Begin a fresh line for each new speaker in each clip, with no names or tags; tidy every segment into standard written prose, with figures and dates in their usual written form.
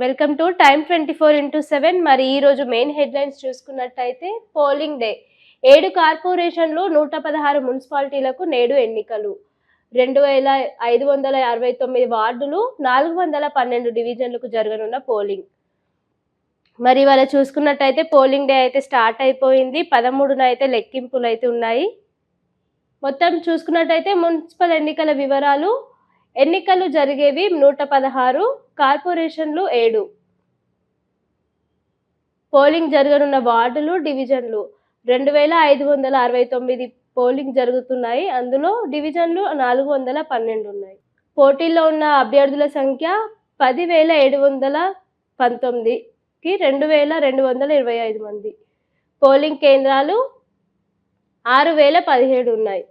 Welcome to time 24x7. మరి ఈ రోజు మెయిన్ హెడ్లైన్స్ చూసుకున్నట్టయితే పోలింగ్ డే 7 కార్పొరేషన్లు 116 మున్సిపాలిటీలకు నేడు ఎన్నికలు. 2569 వార్డులు 412 డివిజన్లకు జరగనున్న పోలింగ్. మరి ఇవాళ చూసుకున్నట్టయితే పోలింగ్ డే అయితే స్టార్ట్ అయిపోయింది. 13న అయితే లెక్కింపులు అయితే ఉన్నాయి. మొత్తం చూసుకున్నట్టయితే మున్సిపల్ ఎన్నికల వివరాలు. ఎన్నికలు జరిగేవి 116, కార్పొరేషన్లు 7. పోలింగ్ జరగనున్న వార్డులు, డివిజన్లు 2569 పోలింగ్ జరుగుతున్నాయి. అందులో డివిజన్లు 412 ఉన్నాయి. పోటీల్లో ఉన్న అభ్యర్థుల సంఖ్య 10,719కి 2,225 మంది. పోలింగ్ కేంద్రాలు 6,017 ఉన్నాయి.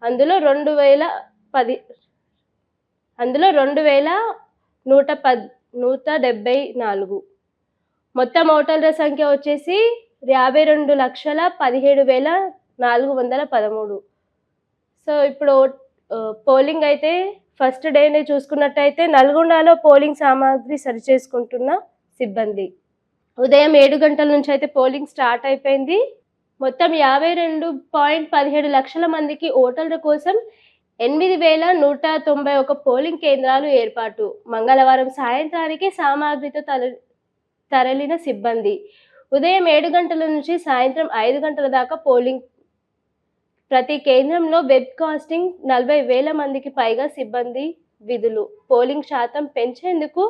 అందులో 2,174. మొత్తం ఓటర్ల సంఖ్య వచ్చేసి 52,17,413. సో ఇప్పుడు పోలింగ్ అయితే ఫస్ట్ డేనే చూసుకున్నట్టయితే నల్గొండలో పోలింగ్ సామాగ్రి సరిచేసుకుంటున్న సిబ్బంది. ఉదయం 7 గంటల నుంచి అయితే పోలింగ్ స్టార్ట్ అయిపోయింది. మొత్తం 52.17 లక్షల మందికి ఓటర్ల కోసం 8,191 పోలింగ్ కేంద్రాలు ఏర్పాటు. మంగళవారం సాయంత్రానికి సామాగ్రితో తరలిన సిబ్బంది. ఉదయం 7 గంటల నుంచి సాయంత్రం 5 గంటల దాకా పోలింగ్. ప్రతి కేంద్రంలో వెబ్ కాస్టింగ్. 40,000 మందికి పైగా సిబ్బంది విధులు. పోలింగ్ శాతం పెంచేందుకు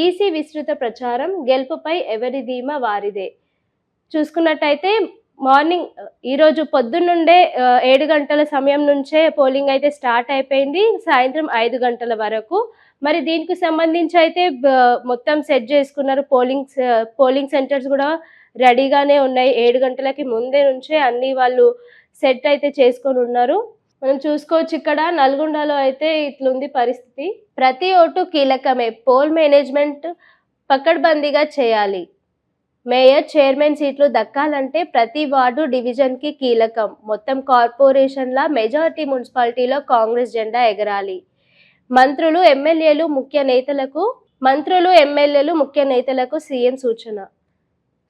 ఈసీ విస్తృత ప్రచారం. గెలుపుపై ఎవరి ధీమా వారిదే. చూసుకున్నట్టయితే మార్నింగ్ ఈరోజు పొద్దున్నుండే 7 గంటల సమయం నుంచే పోలింగ్ అయితే స్టార్ట్ అయిపోయింది, సాయంత్రం 5 గంటల వరకు. మరి దీనికి సంబంధించి అయితే మొత్తం సెట్ చేసుకున్నారు. పోలింగ్ సెంటర్స్ కూడా రెడీగానే ఉన్నాయి. 7 గంటలకి ముందే నుంచే అన్ని వాళ్ళు సెట్ అయితే చేసుకొని ఉన్నారు. మనం చూసుకోవచ్చు ఇక్కడ నల్గొండలో అయితే ఇట్లుంది పరిస్థితి. ప్రతి ఓటు కీలకమే. పోల్ మేనేజ్మెంట్ పకడ్బందీగా చేయాలి. మేయర్, చైర్మన్ సీట్లు దక్కాలంటే ప్రతి వార్డు, డివిజన్కి కీలకం. మొత్తం కార్పొరేషన్ల మెజారిటీ మున్సిపాలిటీలో కాంగ్రెస్ జెండా ఎగరాలి. మంత్రులు, ఎమ్మెల్యేలు, ముఖ్య నేతలకు సీఎం సూచన.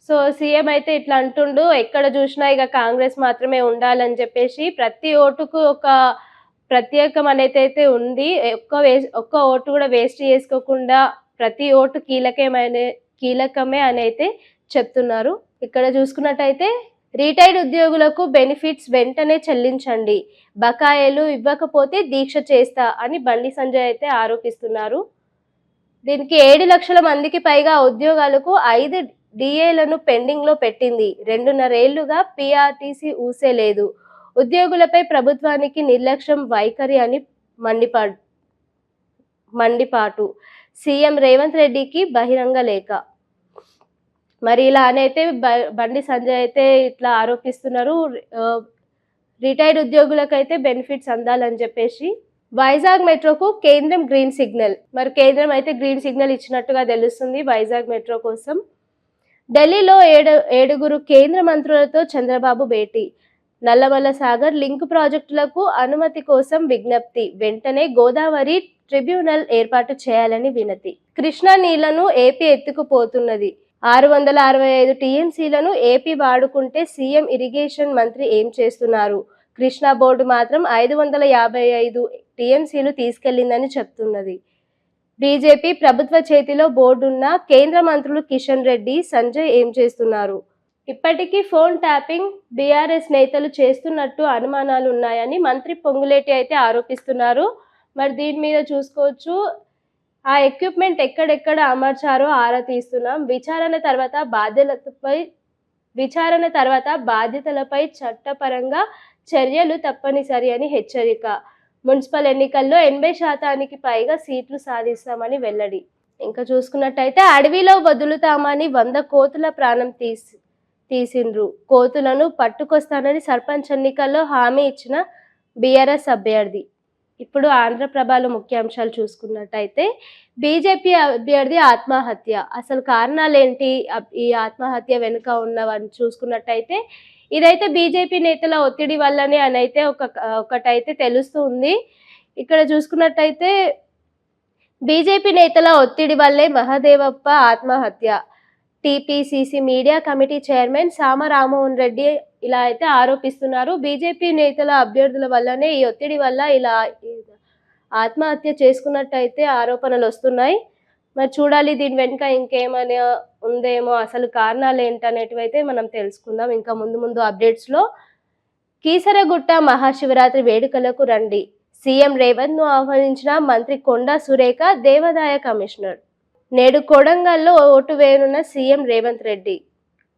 సో సీఎం అయితే ఇట్లా అంటుండు, ఎక్కడ చూసినా ఇక కాంగ్రెస్ మాత్రమే ఉండాలని చెప్పేసి. ప్రతి ఓటుకు ఒక ప్రత్యేకం అనేది అయితే ఉంది. ఒక్క ఓటు కూడా వేస్ట్ చేసుకోకుండా ప్రతి ఓటు కీలకమే అని అయితే చెప్తున్నారు. ఇక్కడ చూసుకున్నట్టయితే రిటైర్డ్ ఉద్యోగులకు బెనిఫిట్స్ వెంటనే చెల్లించండి, బకాయిలు ఇవ్వకపోతే దీక్ష చేస్తా అని బండి సంజయ్ అయితే ఆరోపిస్తున్నారు. దీనికి 7 లక్షల మందికి పైగా ఉద్యోగాలకు 5 డిఏలను పెండింగ్ లో పెట్టింది. 2.5 ఏళ్లుగా పీఆర్టీసీ ఊసే లేదు. ఉద్యోగులపై ప్రభుత్వానికి నిర్లక్ష్యం వైఖరి అని మండిపాటు. సీఎం రేవంత్ రెడ్డికి బహిరంగ లేఖ. మరి ఇలా అనైతే బండి సంజయ్ అయితే ఇట్లా ఆరోపిస్తున్నారు. రిటైర్డ్ ఉద్యోగులకైతే బెనిఫిట్స్ అందాలని చెప్పేసి. వైజాగ్ మెట్రోకు కేంద్రం గ్రీన్ సిగ్నల్. మరి కేంద్రం అయితే గ్రీన్ సిగ్నల్ ఇచ్చినట్టుగా తెలుస్తుంది వైజాగ్ మెట్రో కోసం. ఢిల్లీలో 7 కేంద్ర మంత్రులతో చంద్రబాబు భేటీ. నల్లమల్ల సాగర్ లింక్ ప్రాజెక్టులకు అనుమతి కోసం విజ్ఞప్తి. వెంటనే గోదావరి ట్రిబ్యునల్ ఏర్పాటు చేయాలని వినతి. కృష్ణా నీళ్లను ఏపీ ఎత్తుకుపోతున్నది. 665 టీఎంసీలను ఏపీ వాడుకుంటే సీఎం ఇరిగేషన్ మంత్రి ఏం చేస్తున్నారు? కృష్ణా బోర్డు మాత్రం 555 టీఎంసీలు తీసుకెళ్లిందని చెప్తున్నది. బీజేపీ ప్రభుత్వ చేతిలో బోర్డున్న కేంద్ర మంత్రులు కిషన్ రెడ్డి, సంజయ్ ఏం చేస్తున్నారు? ఇప్పటికీ ఫోన్ ట్యాపింగ్ బీఆర్ఎస్ నేతలు చేస్తున్నట్టు అనుమానాలు ఉన్నాయని మంత్రి పొంగులేటి అయితే ఆరోపిస్తున్నారు. మరి దీని మీద చూసుకోవచ్చు, ఆ ఎక్విప్మెంట్ ఎక్కడెక్కడ అమర్చారో ఆరా తీస్తున్నాం. విచారణ తర్వాత బాధ్యతలపై చట్టపరంగా చర్యలు తప్పనిసరి అని హెచ్చరిక. మున్సిపల్ ఎన్నికల్లో 80% పైగా సీట్లు సాధిస్తామని వెల్లడి. ఇంకా చూసుకున్నట్టయితే అడవిలో వదులుతామని 100 కోతుల ప్రాణం తీసిండ్రు. కోతులను పట్టుకొస్తానని సర్పంచ్ ఎన్నికల్లో హామీ ఇచ్చిన బీఆర్ఎస్ అభ్యర్థి. ఇప్పుడు ఆంధ్రప్రభలో ముఖ్యాంశాలు చూసుకున్నట్టయితే బీజేపీ అభ్యర్థి ఆత్మహత్య. అసలు కారణాలు ఏంటి, ఈ ఆత్మహత్య వెనుక ఉన్నవని చూసుకున్నట్టయితే ఇదైతే బీజేపీ నేతల ఒత్తిడి వల్లనే అని అయితే ఒకటైతే తెలుస్తుంది. ఇక్కడ చూసుకున్నట్టయితే బీజేపీ నేతల ఒత్తిడి వల్లే మహదేవప్ప ఆత్మహత్య. టీపీసీసీ మీడియా కమిటీ చైర్మన్ సామ రామ్మోహన్ రెడ్డి ఇలా అయితే ఆరోపిస్తున్నారు. బీజేపీ నేతల అభ్యర్థుల వల్లనే ఈ ఒత్తిడి వల్ల ఇలా ఆత్మహత్య చేసుకున్నట్టయితే ఆరోపణలు వస్తున్నాయి. మరి చూడాలి దీని వెనుక ఇంకేమైనా ఉందేమో, అసలు కారణాలు ఏంటనేటివి అయితే మనం తెలుసుకుందాం ఇంకా ముందు అప్డేట్స్లో. కీసరగుట్ట మహాశివరాత్రి వేడుకలకు రండి, సీఎం రేవంత్ ను ఆహ్వానించిన మంత్రి కొండా సురేఖ, దేవాదాయ కమిషనర్. నేడు కొడంగల్లో ఓటు వేయనున్న సీఎం రేవంత్ రెడ్డి.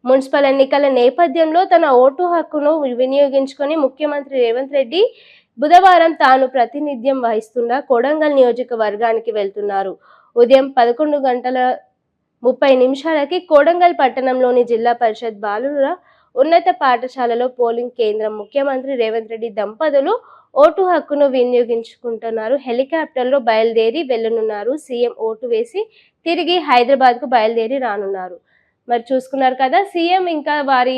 మున్సిపల్ ఎన్నికల నేపథ్యంలో తన ఓటు హక్కును వినియోగించుకొని ముఖ్యమంత్రి రేవంత్ రెడ్డి బుధవారం తాను ప్రాతినిధ్యం వహిస్తున్న కొడంగల్ నియోజకవర్గానికి వెళ్తున్నారు. ఉదయం 11:30 కొడంగల్ పట్టణంలోని జిల్లా పరిషత్ బాలుర ఉన్నత పాఠశాలలో పోలింగ్ కేంద్రం ముఖ్యమంత్రి రేవంత్ రెడ్డి దంపతులు ఓటు హక్కును వినియోగించుకుంటున్నారు. హెలికాప్టర్లో బయలుదేరి వెళ్లనున్నారు. సీఎం ఓటు వేసి తిరిగి హైదరాబాద్ కు బయలుదేరి రానున్నారు. మరి చూసుకున్నారు కదా, సీఎం ఇంకా వారి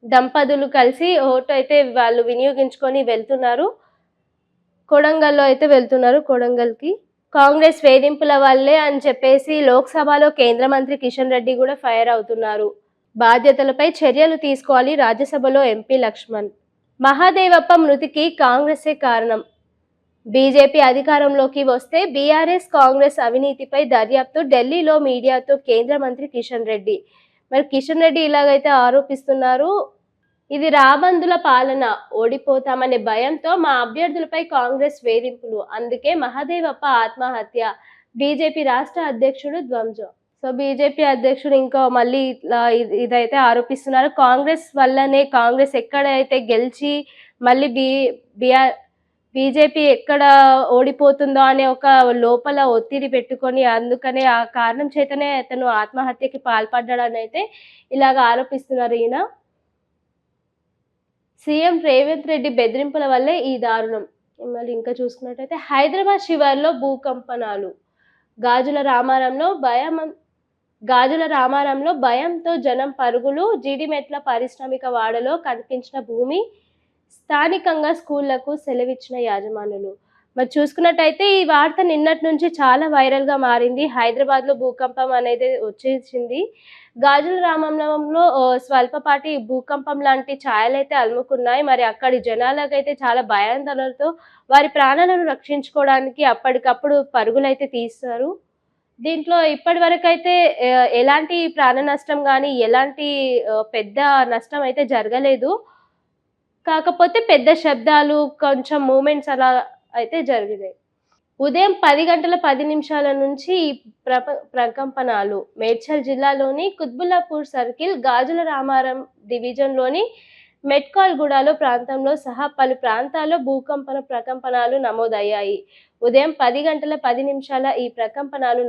దంపతులు కలిసి ఓటు అయితే వాళ్ళు వినియోగించుకొని వెళ్తున్నారు. కొడంగల్లో అయితే వెళ్తున్నారు కొడంగల్కి. కాంగ్రెస్ వేధింపుల వల్లే అని చెప్పేసి లోక్సభలో కేంద్ర మంత్రి కిషన్ రెడ్డి కూడా ఫైర్ అవుతున్నారు. బాధ్యతలపై చర్యలు తీసుకోవాలి రాజ్యసభలో ఎంపీ లక్ష్మణ్. మహాదేవప్ప మృతికి కాంగ్రెసే కారణం. బీజేపీ అధికారంలోకి వస్తే బీఆర్ఎస్ కాంగ్రెస్ అవినీతిపై దర్యాప్తు, ఢిల్లీలో మీడియాతో కేంద్ర మంత్రి కిషన్ రెడ్డి. మరి కిషన్ రెడ్డి ఇలాగైతే ఆరోపిస్తున్నారు. ఇది రాబందుల పాలన, ఓడిపోతామనే భయంతో మా అభ్యర్థులపై కాంగ్రెస్ వేధింపులు, అందుకే మహాదేవప్ప ఆత్మహత్య. బీజేపీ రాష్ట్ర అధ్యక్షుడు ధ్వంజం. సో బీజేపీ అధ్యక్షుడు ఇంకా మళ్ళీ ఇట్లా ఇదైతే ఆరోపిస్తున్నారు. కాంగ్రెస్ వల్లనే, కాంగ్రెస్ ఎక్కడైతే గెలిచి మళ్ళీ బీజేపీ ఎక్కడ ఓడిపోతుందో అనే ఒక లోపల ఒత్తిడి పెట్టుకొని అందుకనే ఆ కారణం చేతనే అతను ఆత్మహత్యకి పాల్పడ్డాడని అయితే ఇలాగ ఆరోపిస్తున్నారు ఈయన. సీఎం రేవంత్ రెడ్డి బెదిరింపుల వల్లే ఈ దారుణం. మళ్ళీ ఇంకా చూసుకున్నట్టయితే హైదరాబాద్ శివార్లో భూకంపనాలు, గాజుల రామారంలో భయంతో జనం పరుగులు, జీడిమెట్ల పారిశ్రామిక వాడలో కనిపించిన భూమి, స్థానికంగా స్కూళ్లకు సెలవిచ్చిన యాజమానులు. మరి చూసుకున్నట్టయితే ఈ వార్త నిన్నటి నుంచి చాలా వైరల్గా మారింది. హైదరాబాద్లో భూకంపం అనేది వచ్చేసింది. గాజుల రామంలో స్వల్పపాటి భూకంపం లాంటి ఛాయలైతే అలుముకున్నాయి. మరి అక్కడి జనాలకైతే చాలా భయాందోళనలతో వారి ప్రాణాలను రక్షించుకోవడానికి అప్పటికప్పుడు పరుగులైతే తీస్తారు. దీంట్లో ఇప్పటి వరకు అయితే ఎలాంటి ప్రాణ నష్టం కానీ ఎలాంటి పెద్ద నష్టం అయితే జరగలేదు. కాకపోతే పెద్ద శబ్దాలు, కొంచెం మూమెంట్స్ అలా అయితే జరిగినాయి. ఉదయం 10:10 నుంచి ఈ ప్రకంపనాలు. మేడ్చల్ జిల్లాలోని కుత్బుల్లాపూర్ సర్కిల్, గాజుల రామారం డివిజన్లోని మెట్కాల్గూడలో ప్రాంతంలో సహా పలు ప్రాంతాల్లో ప్రకంపనాలు నమోదయ్యాయి. ఉదయం 10:10 ఈ ప్రకంపనాలు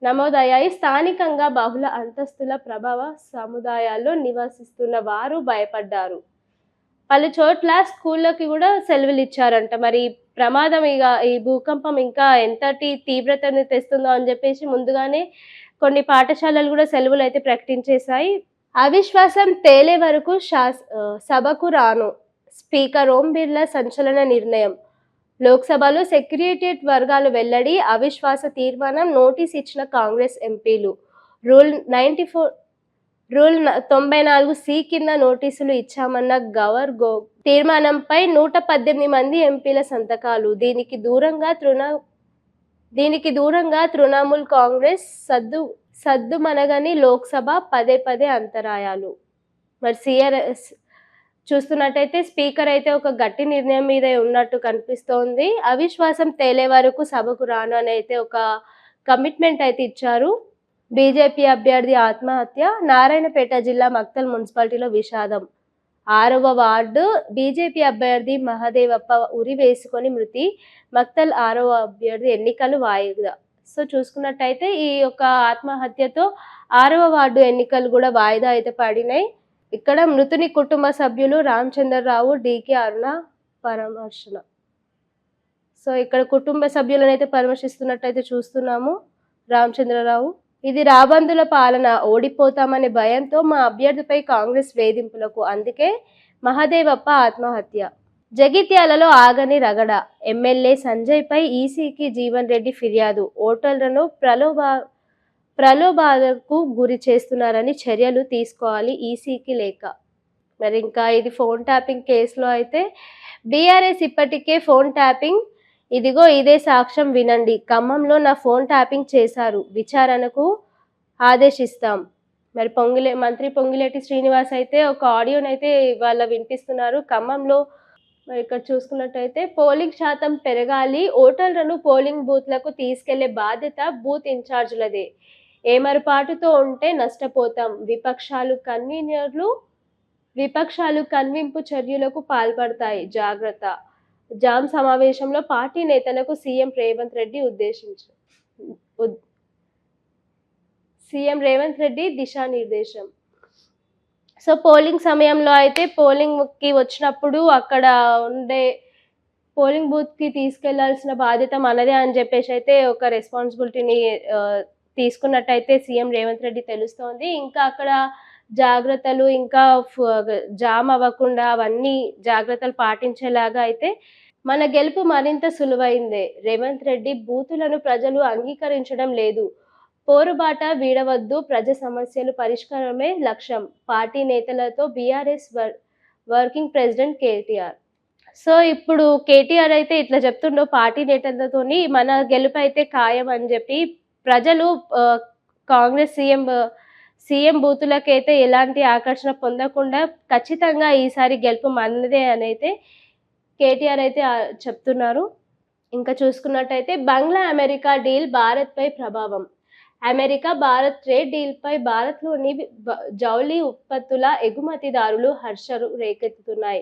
నమోదయ్యాయి. స్థానికంగా బహుళ అంతస్తుల ప్రభావ సముదాయాల్లో నివసిస్తున్న వారు భయపడ్డారు. పలు చోట్ల స్కూళ్ళకి కూడా సెలవులు ఇచ్చారంట. మరి ప్రమాదం ఈ భూకంపం ఇంకా ఎంతటి తీవ్రతను తెస్తుందో అని చెప్పేసి ముందుగానే కొన్ని పాఠశాలలు కూడా సెలవులు అయితే ప్రకటించేశాయి. అవిశ్వాసం తేలే వరకు సభకు రాను, స్పీకర్ ఓం బిర్లా సంచలన నిర్ణయం. లోక్సభలో సెక్రటేరియట్ వర్గాలు వెల్లడి, అవిశ్వాస తీర్మానం నోటీస్ ఇచ్చిన కాంగ్రెస్ ఎంపీలు. రూల్ 94C కింద నోటీసులు ఇచ్చామన్న తీర్మానంపై 118 మంది ఎంపీల సంతకాలు. దీనికి దూరంగా తృణమూల్ కాంగ్రెస్ సద్దుమణగని లోక్సభ పదే అంతరాయాలు. మరి చూస్తున్నట్టయితే స్పీకర్ అయితే ఒక గట్టి నిర్ణయం మీద ఉన్నట్టు కనిపిస్తోంది. అవిశ్వాసం తేలే వరకు సభకు రాను అని అయితే ఒక కమిట్మెంట్ అయితే ఇచ్చారు. బీజేపీ అభ్యర్థి ఆత్మహత్య. నారాయణపేట జిల్లా మక్తల్ మున్సిపాలిటీలో విషాదం. 6వ వార్డు బీజేపీ అభ్యర్థి మహదేవప్ప ఉరి వేసుకొని మృతి. మక్తల్ 6వ అభ్యర్థి ఎన్నికలు వాయిదా. సో చూసుకున్నట్టయితే ఈ యొక్క ఆత్మహత్యతో 6వ వార్డు ఎన్నికలు కూడా వాయిదా అయితే పడినాయి. ఇక్కడ మృతుని కుటుంబ సభ్యులు రామచంద్రరావు, డీకే అరుణ పరామర్శన. సో ఇక్కడ కుటుంబ సభ్యులను అయితే పరామర్శిస్తున్నట్టయితే చూస్తున్నాము. రామచంద్రరావు, ఇది రాబందుల పాలన, ఓడిపోతామనే భయంతో మా అభ్యర్థిపై కాంగ్రెస్ వేధింపులకు, అందుకే మహదేవప్ప ఆత్మహత్య. జగిత్యాలలో ఆగని రగడ. ఎమ్మెల్యే సంజయ్పై ఈసీకి జీవన్ రెడ్డి ఫిర్యాదు. ఓటర్లను ప్రలోభాలకు గురి చేస్తున్నారని చర్యలు తీసుకోవాలి ఈసీకి లేఖ. మరి ఇంకా ఇది ఫోన్ ట్యాపింగ్ కేసులో అయితే బీఆర్ఎస్ ఇప్పటికే ఫోన్ ట్యాపింగ్, ఇదిగో ఇదే సాక్ష్యం వినండి, ఖమ్మంలో నా ఫోన్ ట్యాపింగ్ చేశారు, విచారణకు ఆదేశిస్తాం. మరి మంత్రి పొంగులేటి శ్రీనివాస్ అయితే ఒక ఆడియోనైతే ఇవాళ వినిపిస్తున్నారు ఖమ్మంలో. మరి ఇక్కడ చూసుకున్నట్టయితే పోలింగ్ శాతం పెరగాలి, ఓటర్లను పోలింగ్ బూత్లకు తీసుకెళ్లే బాధ్యత బూత్ ఇన్ఛార్జీలదే, ఏమరపాటుతో ఉంటే నష్టపోతాం, విపక్షాలు కన్వింపు చర్యలకు పాల్పడతాయి, జాగ్రత్త. జామ్ సమావేశంలో పార్టీ నేతలకు సీఎం రేవంత్ రెడ్డి దిశానిర్దేశం. సో పోలింగ్ సమయంలో అయితే పోలింగ్కి వచ్చినప్పుడు అక్కడ ఉండే పోలింగ్ బూత్కి తీసుకెళ్లాల్సిన బాధ్యత మనదే అని చెప్పేసి అయితే ఒక రెస్పాన్సిబిలిటీని తీసుకున్నట్టయితే సీఎం రేవంత్ రెడ్డి తెలుస్తోంది. ఇంకా అక్కడ జాగ్రత్తలు, ఇంకా జామ్ అవ్వకుండా అవన్నీ జాగ్రత్తలు పాటించేలాగా అయితే మన గెలుపు మరింత సులువైందే. రేవంత్ రెడ్డి బూతులను ప్రజలు అంగీకరించడం లేదు, పోరుబాట వీడవద్దు, ప్రజా సమస్యలు పరిష్కారమే లక్ష్యం, పార్టీ నేతలతో BRS working president KTR. So ఇప్పుడు కేటీఆర్ అయితే ఇట్లా చెప్తుండో పార్టీ నేతలతోని మన గెలుపు అయితే ఖాయం అని చెప్పి ప్రజలు కాంగ్రెస్ సీఎం బూతులకైతే ఎలాంటి ఆకర్షణ పొందకుండా ఖచ్చితంగా ఈసారి గెలుపు మనదే అని అయితే కేటీఆర్ అయితే చెప్తున్నారు. ఇంకా చూసుకున్నట్టయితే బంగ్లా అమెరికా డీల్ భారత్పై ప్రభావం. అమెరికా భారత్ ట్రేడ్ డీల్పై భారత్లోని జౌళి ఉత్పత్తుల ఎగుమతిదారులు హర్షం రేకెత్తుతున్నాయి.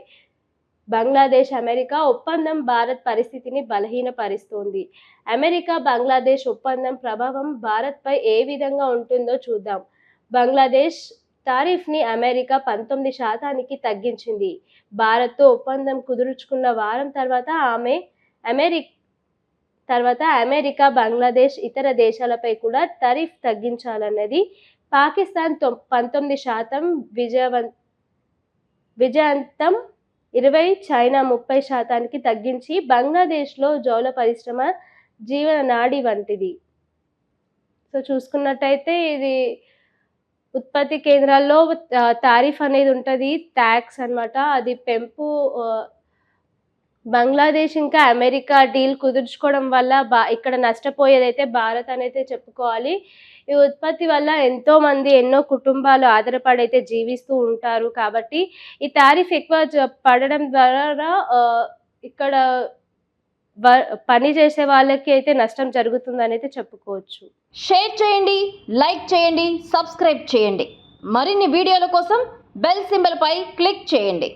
బంగ్లాదేశ్ అమెరికా ఒప్పందం భారత్ పరిస్థితిని బలహీనపరుస్తోంది. అమెరికా బంగ్లాదేశ్ ఒప్పందం ప్రభావం భారత్పై ఏ విధంగా ఉంటుందో చూద్దాం. బంగ్లాదేశ్ టారిఫ్ని అమెరికా 19% తగ్గించింది. భారత్తో ఒప్పందం కుదుర్చుకున్న వారం తర్వాత అమెరికా బంగ్లాదేశ్ ఇతర దేశాలపై కూడా టారిఫ్ తగ్గించాలన్నది. పాకిస్తాన్ 19% విజయవంతం 20, చైనా 30% తగ్గించి బంగ్లాదేశ్లో జౌళ పరిశ్రమ జీవన నాడి వంటిది. సో చూసుకున్నట్టయితే ఇది ఉత్పత్తి కేంద్రాల్లో టారిఫ్ అనేది ఉంటుంది, ట్యాక్స్ అన్నమాట, అది పెంపు. బంగ్లాదేశ్ ఇంకా అమెరికా డీల్ కుదుర్చుకోవడం వల్ల ఇక్కడ నష్టపోయేదైతే భారత్ అనేది చెప్పుకోవాలి. ఈ ఉత్పత్తి వల్ల ఎన్నో కుటుంబాలు ఆధారపడైతే జీవిస్తూ ఉంటారు. కాబట్టి ఈ టారిఫ్ ఎక్కువ పడడం ద్వారా ఇక్కడ పని చేసే వాళ్ళకి అయితే నష్టం జరుగుతుందని అయితే చెప్పుకోవచ్చు.
షేర్ చేయండి, లైక్ చేయండి, సబ్స్క్రైబ్ చేయండి. మరిన్ని వీడియోల కోసం బెల్ సింబల్ పై క్లిక్ చేయండి.